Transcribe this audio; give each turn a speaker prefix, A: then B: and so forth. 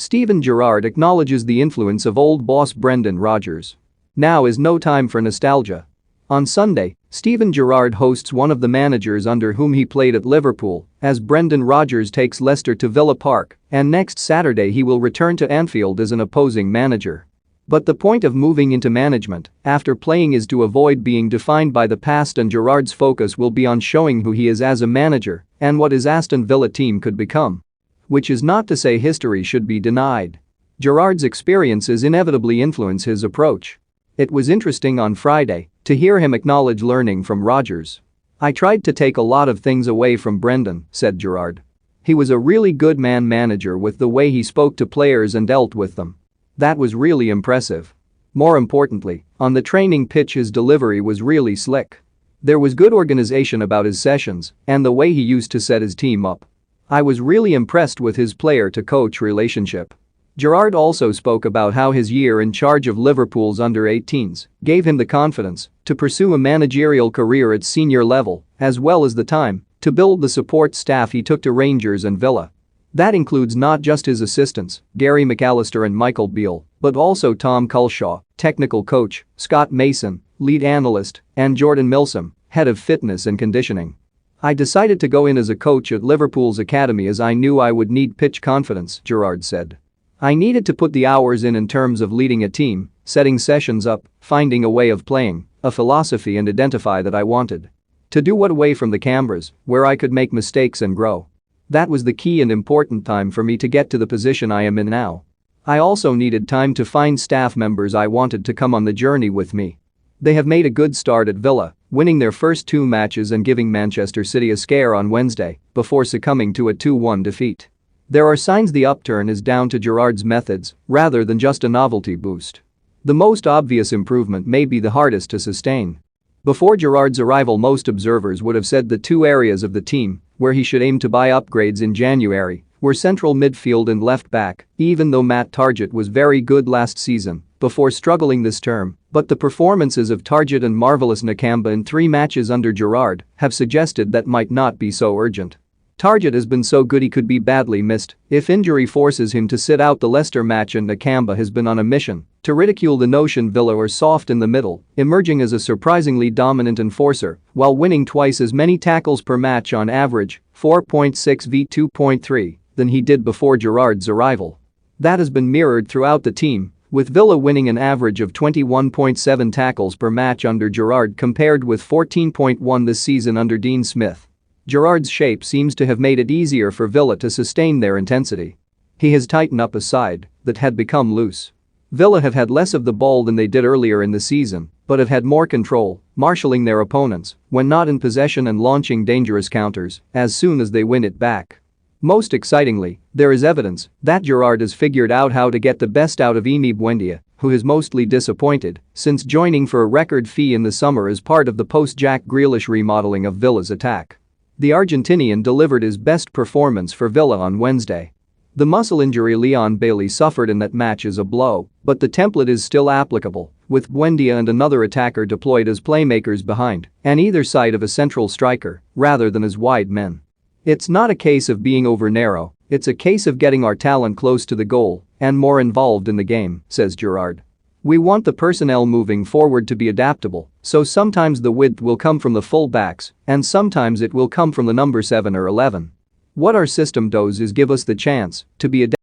A: Steven Gerrard acknowledges the influence of old boss Brendan Rodgers. Now is no time for nostalgia. On Sunday, Steven Gerrard hosts one of the managers under whom he played at Liverpool as Brendan Rodgers takes Leicester to Villa Park, and next Saturday he will return to Anfield as an opposing manager. But the point of moving into management after playing is to avoid being defined by the past, and Gerrard's focus will be on showing who he is as a manager and what his Aston Villa team could become. Which is not to say history should be denied. Gerrard's experiences inevitably influence his approach. It was interesting on Friday to hear him acknowledge learning from Rodgers. "I tried to take a lot of things away from Brendan," said Gerrard. "He was a really good manager with the way he spoke to players and dealt with them. That was really impressive. More importantly, on the training pitch his delivery was really slick. There was good organization about his sessions and the way he used to set his team up. I was really impressed with his player-to-coach relationship." Gerrard also spoke about how his year in charge of Liverpool's under-18s gave him the confidence to pursue a managerial career at senior level, as well as the time to build the support staff he took to Rangers and Villa. That includes not just his assistants, Gary McAllister and Michael Beale, but also Tom Culshaw, technical coach, Scott Mason, lead analyst, and Jordan Milsom, head of fitness and conditioning. "I decided to go in as a coach at Liverpool's academy as I knew I would need pitch confidence," Gerrard said. "I needed to put the hours in terms of leading a team, setting sessions up, finding a way of playing, a philosophy, and identify that I wanted to do what away from the cameras, where I could make mistakes and grow. That was the key and important time for me to get to the position I am in now. I also needed time to find staff members I wanted to come on the journey with me. They have made a good start at Villa, winning their first 2 matches and giving Manchester City a scare on Wednesday before succumbing to a 2-1 defeat. There are signs the upturn is down to Gerrard's methods rather than just a novelty boost. The most obvious improvement may be the hardest to sustain. Before Gerrard's arrival, most observers would have said the 2 areas of the team where he should aim to buy upgrades in January were central midfield and left back, even though Matt Targett was very good last season before struggling this term, but the performances of Targett and Marvelous Nakamba in 3 matches under Gerrard have suggested that might not be so urgent. Targett has been so good he could be badly missed if injury forces him to sit out the Leicester match, and Nakamba has been on a mission to ridicule the notion Villa are soft in the middle, emerging as a surprisingly dominant enforcer while winning twice as many tackles per match on average, 4.6 v 2.3, than he did before Gerrard's arrival. That has been mirrored throughout the team, with Villa winning an average of 21.7 tackles per match under Gerrard compared with 14.1 this season under Dean Smith. Gerrard's shape seems to have made it easier for Villa to sustain their intensity. He has tightened up a side that had become loose. Villa have had less of the ball than they did earlier in the season, but have had more control, marshalling their opponents when not in possession and launching dangerous counters as soon as they win it back. Most excitingly, there is evidence that Gerrard has figured out how to get the best out of Emi Buendia, who has mostly disappointed since joining for a record fee in the summer as part of the post-Jack Grealish remodeling of Villa's attack. The Argentinian delivered his best performance for Villa on Wednesday. The muscle injury Leon Bailey suffered in that match is a blow, but the template is still applicable, with Buendia and another attacker deployed as playmakers behind and either side of a central striker rather than as wide men. "It's not a case of being over-narrow, it's a case of getting our talent close to the goal and more involved in the game," says Gerrard. "We want the personnel moving forward to be adaptable, so sometimes the width will come from the full-backs and sometimes it will come from the number 7 or 11. What our system does is give us the chance to be adaptable